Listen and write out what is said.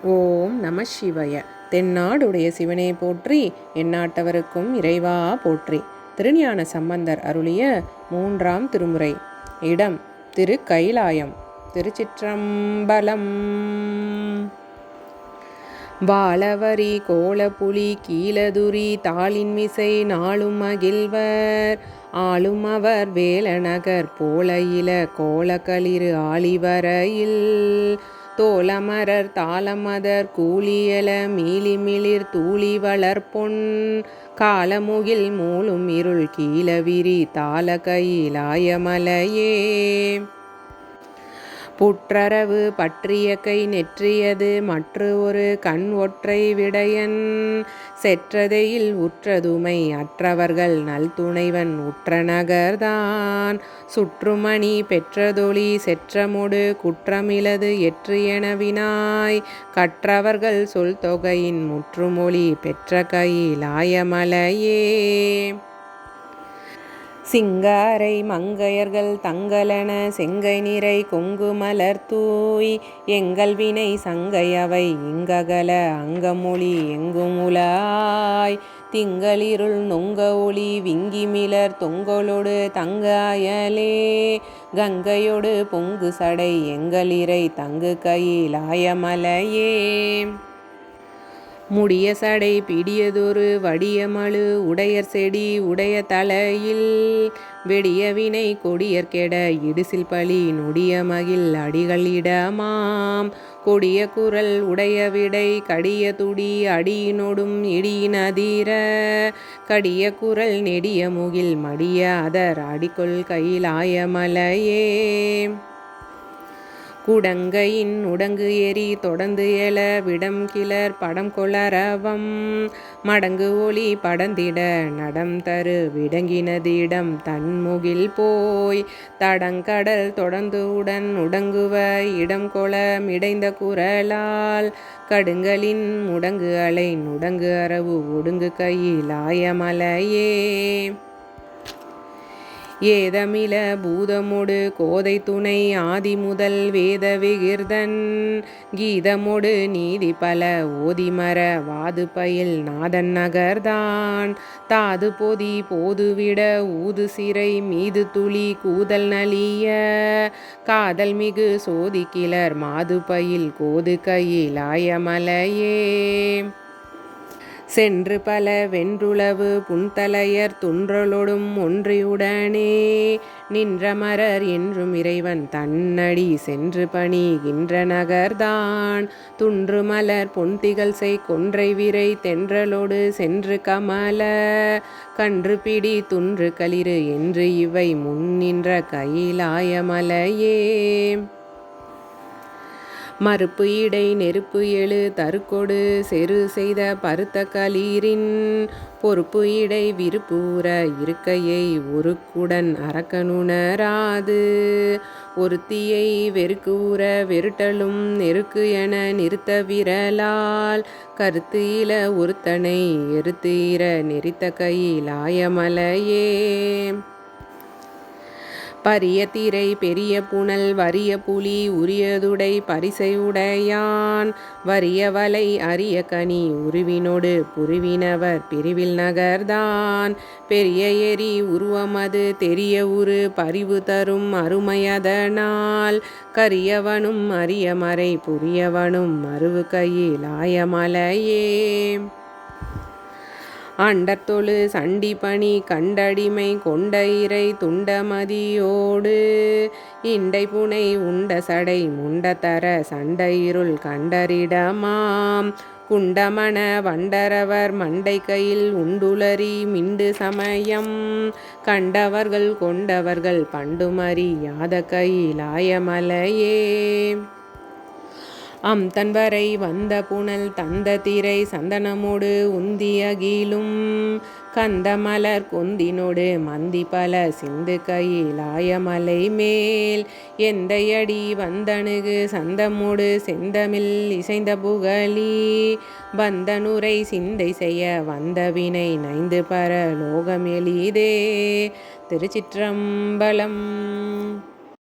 ஓம் நம சிவாய. தென்னாடுடைய சிவனே போற்றி, எந்நாட்டவருக்கும் இறைவா போற்றி. திருஞான சம்பந்தர் அருளிய 3ஆம் திருமுறை. இடம் திருக்கைலாயம். திருச்சிற்றம்பலம். வாளவரி கோலப்புலி கீழதுரி தாளின்மிசை நாளும் மகிழ்வர் ஆளும் அவர் வேலநகர் போலையில கோலக்களிறு ஆழிவரையில் தோலமரர் தாளமதர் கூலியல மீளிமிளிர் தூளி வளர்பொன் காலமுகில் மூளும் இருள் கீழவிரி தாள கையிலாயமலையே. புற்றரவு பற்றிய கை நெற்றியது மற்று ஒரு கண் ஒற்றை விடையன் செற்றதையில் உற்றதுமை அற்றவர்கள் நல்துணைவன் உற்ற நகர்தான் சுற்றுமணி பெற்றதொளி செற்றமொடு குற்றமிலது எற்று எனவினாய் கற்றவர்கள் சொல் தொகையின் முற்றுமொழி பெற்ற கையிலாயமலையே. சிங்காரை மங்கையர்கள் தங்களென செங்கை நிறை கொங்கு மலர் தூய் எங்கள் வினை சங்கை அவை இங்ககல அங்கமொழி எங்கும் உலாய் திங்களிருள் நொங்க ஒளி விங்கிமிலர் தொங்கலொடு தங்க அயலே கங்கையொடு பொங்கு சடை எங்களிறை தங்கு கையிலாயமலையே. முடிய சடை பிடியதொரு வடிய மழு உடையர் செடி உடைய தலையில் வெடிய வினை கொடியர் கெட இடுசில் பழி நொடிய மகிழ் அடிகள் இடமாம் கொடிய குரல் உடைய விடை கடிய துடி அடியினொடும் இடியின் அதிர கடிய குரல் நெடிய முகில் மடிய அதர் அடிக்கொள் கையிலாயமலையே. குடங்கையின் உடங்கு எரி தொடர்ந்து எழ விடம் கிளர் படம் கொளரவம் மடங்கு ஒளி படந்திட நடம் தரு விடங்கினதிடம் தன்முகில் போய் தடங்கடல் தொடர்ந்து உடன் உடங்குவ இடம் கொள மிடைந்த குரலால் கடுங்களின் முடங்கு அலை நுடங்கு அரவு ஒடுங்கு கையிலாயமலையே. ஏதமில பூதமொடு கோதை துணை ஆதி முதல் வேத விகிர்தன் கீதமொடு நீதி பல ஓதிமர வாது பயில் நாதன் நகர்தான் தாது பொதி போதுவிட ஊது சிறை மீது துளி கூதல் நலிய காதல் மிகு சோதி கிளர் மாது பயில் கோது கையிலாயமலையே. சென்று பல வென்றுளவு புன்தலையர் துன்றலொடும் ஒன்றியுடனே நின்றமரர் என்றும் இறைவன் தன்னடி சென்று பணிகின்ற நகர்தான் துன்று மலர் பொன்திகள் செய் கொன்றை விரை தென்றலோடு சென்று கமல கன்று பிடி துன்று களிறு என்று இவை முன் நின்ற கையிலாயமலையே. மறுப்பு இடை நெருப்பு எழு தருக்கொடு செரு செய்த பருத்த களிரின் பொறுப்பு இடை விருப்பூர இருக்கையை ஒருக்குடன் அரக்கனுணராது ஒருத்தியை வெறுக்கு ஊற வெருட்டலும் நெருக்கு என நிறுத்த விரலால் கருத்து இல ஒருத்தனை எருத்து இர நெறித்த கையிலாயமலையே. பரிய திரை பெரிய புனல் வறிய புலி உரியதுடை பரிசை உடையான் வறிய வலை அரிய கனி உருவினோடு புரிவினவர் பிரிவில் நகர்தான் பெரிய எரி உருவமது தெரிய உரு பரிவு தரும் அருமையதனால் கரியவனும் அரிய மறை புரியவனும் மருவு கையிலாயமலையே. அண்டத்தொழு சண்டி பணி கண்டடிமை கொண்ட இறை துண்டமதியோடு இண்டை புனை உண்ட சடை முண்ட தர சண்டை இருள் கண்டரிடமாம் குண்டமன வண்டரவர் மண்டை கையில் உண்டுலரி மிண்டு சமயம் கண்டவர்கள் கொண்டவர்கள் பண்டுமறி யாத கையிலாயமலையே. தன்வரை வந்த புனல் தந்த திரை சந்தனமோடு உந்தியகிலும் கந்த மலர் கொந்தினோடு மந்தி பல சிந்து கையிலாயமலை மேல் எந்தையடி வந்தணுகு சந்தமோடு செந்தமில் இசைந்த புகழி வந்தனுரை சிந்தை செய்ய வந்த வினை நைந்து பர லோகம் எளிதே. திருச்சிற்றம்பலம்.